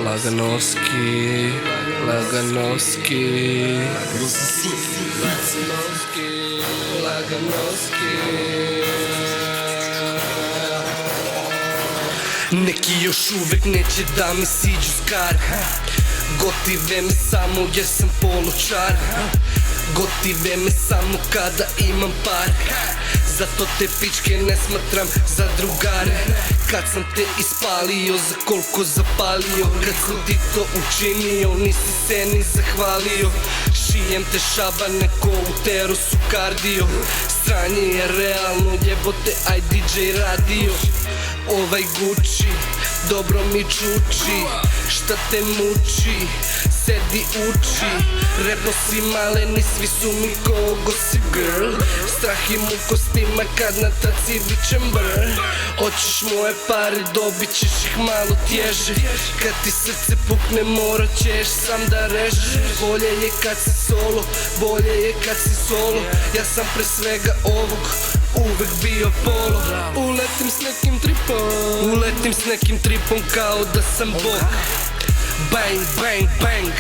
Laganovski, Laganovski, Laganovski. Neki još uvek neće da mi siđu skar. Gotive me samo jer sam polučar. Gotive me samo kada imam par. Zato te pičke ne smatram za drugare. Kad sam te ispalio, za koliko zapalio. Kad sam ti to učinio, nisi se ni zahvalio. Šijem te šabane ko u terosu kardio. Stranje je realno, jebote, aj DJ radio. Ovaj Gucci, dobro mi čuči. Šta te muči, sedi uči. Rebo si maleni, svi su mi ko Gossip Girl. Strah im u kostima kad na traci vičem brr. Hoćeš moje pare, dobit ćeš ih malo tježe. Kad ti srce pukne morat ćeš sam da režeš. Bolje je kad si solo, bolje je kad si solo. Ja sam pre svega ovog uvek bio polo. Uletim s nekim tripom, uletim s nekim tripom kao da sam Bog. Bang, bang, bang,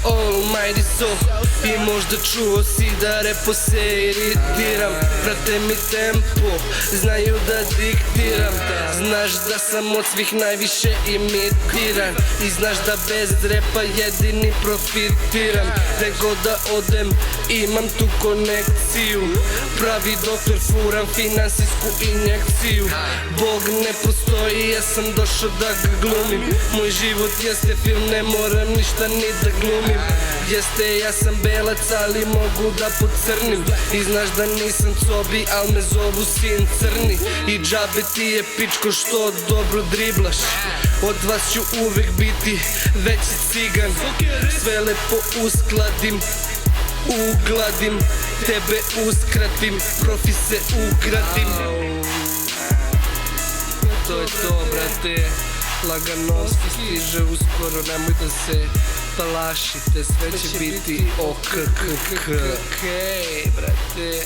almighty so. I možda čuo si da repo se iritiram. Prate mi tempo, znaju da diktiram. Znaš da sam od svih najviše imitiran. I znaš da bez repa jedini profitiram. Gde god da odem imam tu konekciju. Pravi doktor, furam finansijsku injekciju. Bog ne postoji, ja sam došao da ga glumim. Moj život jeste film, ne moram ništa ni da glumim. Jeste, ja sam belac, ali mogu da pocrnim. I znaš da nisam cobi, al me zovu sin crni. I džabe ti je pičko što dobro driblaš. Od vas ću uvek biti veći cigan. Sve lepo uskladim, ugladim. Tebe uskratim, profi se ugradim. To je to, brate. Laganovski stiže uskoro, nemoj da se plašite, sve će biti okej, brate.